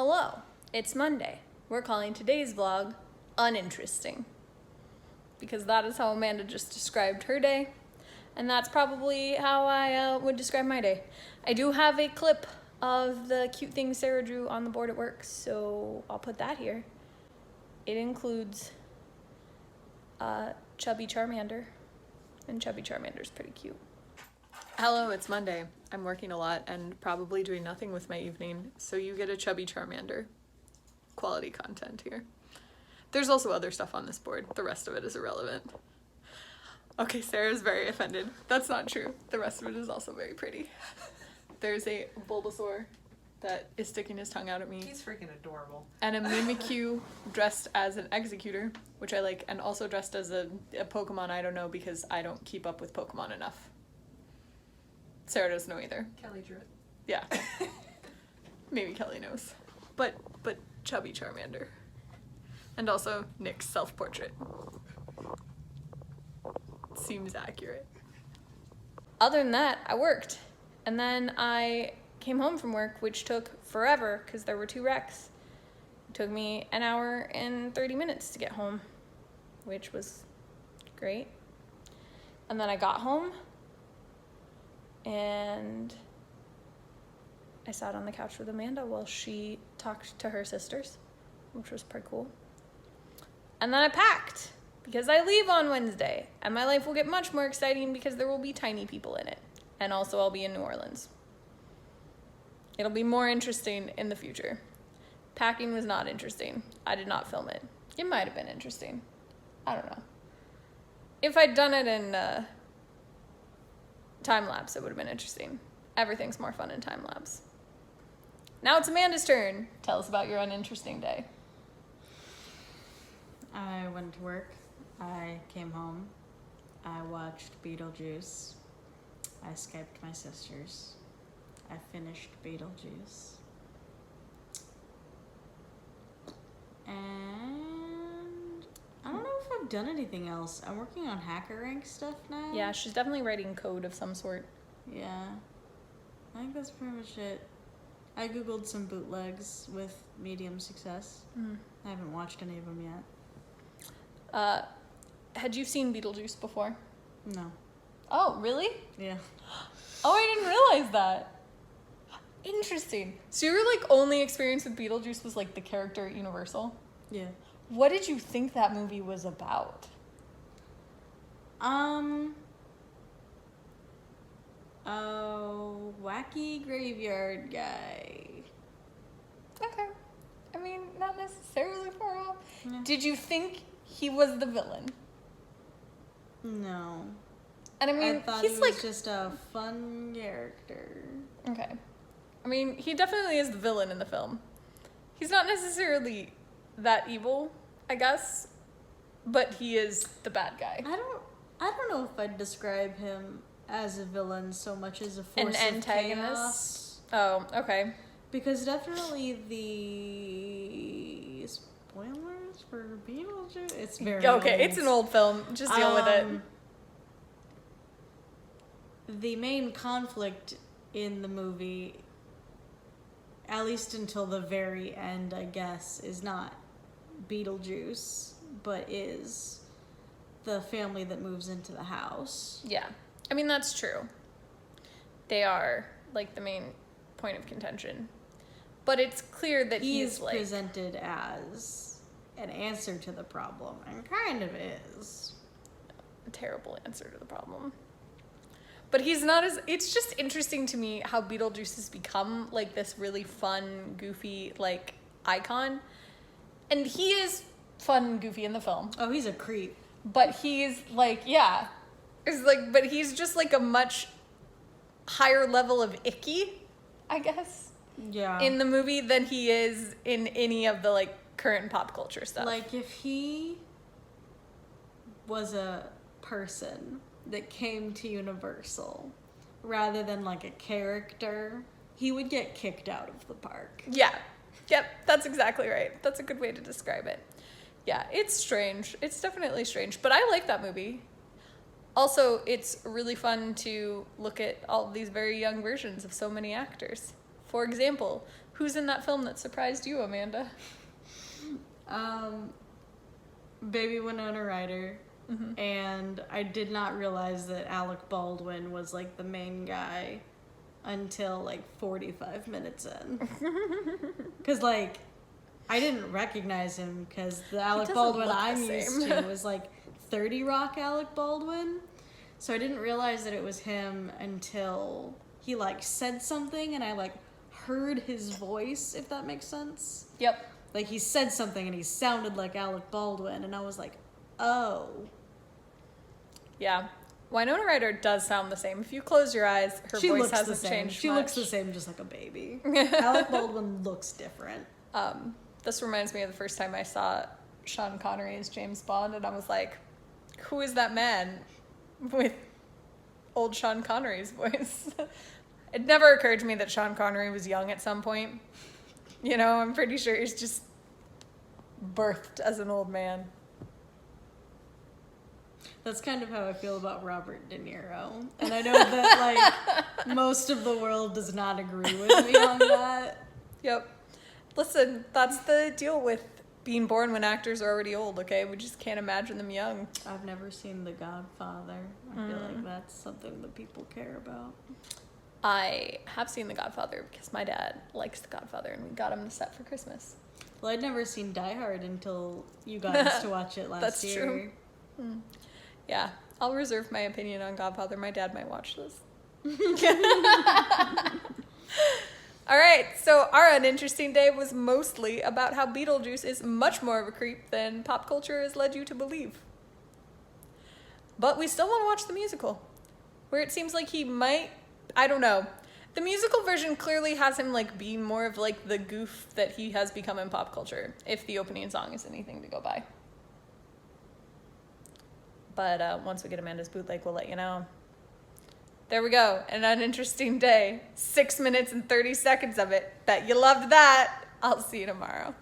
Hello, it's Monday. We're calling today's vlog uninteresting because that is how Amanda just described her day, and that's probably how I would describe my day. I do have a clip of the cute thing Sarah drew on the board at work, so I'll put that here. It includes Chubby Charmander, and Chubby Charmander's pretty cute. Hello, it's Monday. I'm working a lot and probably doing nothing with my evening, so you get a Chubby Charmander. Quality content here. There's also other stuff on this board. The rest of it is irrelevant. Okay, Sarah's very offended. That's not true. The rest of it is also very pretty. There's a Bulbasaur that is sticking his tongue out at me. He's freaking adorable. And a Mimikyu dressed as an Executor, which I like, and also dressed as a Pokemon I don't know because I don't keep up with Pokemon enough. Sarah doesn't know either. Kelly drew it. Yeah. Maybe Kelly knows. But Chubby Charmander. And also Nick's self-portrait. Seems accurate. Other than that, I worked. And then I came home from work, which took forever because there were 2 wrecks. It took me an hour and 30 minutes to get home, which was great. And then I got home and I sat on the couch with Amanda while she talked to her sisters, which was pretty cool. And then I packed because I leave on Wednesday and my life will get much more exciting because there will be tiny people in it. And also I'll be in New Orleans. It'll be more interesting in the future. Packing was not interesting. I did not film it. It might have been interesting. I don't know. If I'd done it in time-lapse, it would have been interesting. Everything's more fun in time-lapse. Now it's Amanda's turn. Tell us about your uninteresting day. I went to work. I came home. I watched Beetlejuice. I Skyped my sisters. I finished Beetlejuice. And I don't know if I've done anything else. I'm working on hacker rank stuff now. Yeah, she's definitely writing code of some sort. Yeah. I think that's pretty much it. I googled some bootlegs with medium success. I haven't watched any of them yet. Had you seen Beetlejuice before? No. Oh, really? Yeah. Oh, I didn't realize that. Interesting. So your only experience with Beetlejuice was the character at Universal? Yeah. What did you think that movie was about? Oh, wacky graveyard guy. Okay. I mean, not necessarily far off. Yeah. Did you think he was the villain? No. And I mean, I thought he's he was just a fun character. Okay. I mean, he definitely is the villain in the film. He's not necessarily that evil, I guess, but he is the bad guy. I don't know if I'd describe him as a villain so much as a force An of antagonist? chaos. Oh, okay. Because definitely the spoilers for Beetlejuice. It's very okay. old. It's an old film. Just deal with it. The main conflict in the movie, at least until the very end, I guess, is not Beetlejuice, but is the family that moves into the house. Yeah. I mean, that's true. They are, the main point of contention. But it's clear that he's presented as an answer to the problem, and kind of is. A terrible answer to the problem. But he's not as... It's just interesting to me how Beetlejuice has become, this really fun, goofy, icon. And he is fun and goofy in the film. Oh, he's a creep. But he's, yeah. It's but he's just, a much higher level of icky, I guess. Yeah. In the movie than he is in any of the, current pop culture stuff. If he was a person that came to Universal rather than a character, he would get kicked out of the park. Yeah. Yep, that's exactly right. That's a good way to describe it. Yeah, it's strange. It's definitely strange, but I like that movie. Also, it's really fun to look at all of these very young versions of so many actors. For example, Who's in that film that surprised you, Amanda? Baby Winona Ryder. Mm-hmm. And I did not realize that Alec Baldwin was like the main guy until like 45 minutes in. Because like I didn't recognize him because the Alec Baldwin I'm used to was like 30 Rock Alec Baldwin. So I didn't realize that it was him until he like said something and I like heard his voice, if that makes sense. Yep. Like he said something and he sounded like Alec Baldwin and I was like, oh. Yeah. Winona Ryder does sound the same. If you close your eyes, her voice hasn't changed She much. looks the same, just like a baby. Alec Baldwin looks different. This reminds me of the first time I saw Sean Connery as James Bond, and I was like, who is that man with old Sean Connery's voice? It never occurred to me that Sean Connery was young at some point. You know, I'm pretty sure he's just birthed as an old man. That's kind of how I feel about Robert De Niro. And I know that, like, most of the world does not agree with me on that. Yep. Listen, that's the deal with being born when actors are already old, okay? We just can't imagine them young. I've never seen The Godfather. I feel like that's something that people care about. I have seen The Godfather because my dad likes The Godfather, and we got him the set for Christmas. Well, I'd never seen Die Hard until you got us to watch it last year. That's true. Yeah, I'll reserve my opinion on Godfather. My dad might watch this. All right, so our uninteresting day was mostly about how Beetlejuice is much more of a creep than pop culture has led you to believe. But we still want to watch the musical, where it seems like he might, I don't know. The musical version clearly has him like being more of like the goof that he has become in pop culture, if the opening song is anything to go by. But once we get Amanda's bootleg, we'll let you know. There we go. An uninteresting day. 6 minutes and 30 seconds of it. Bet you loved that. I'll see you tomorrow.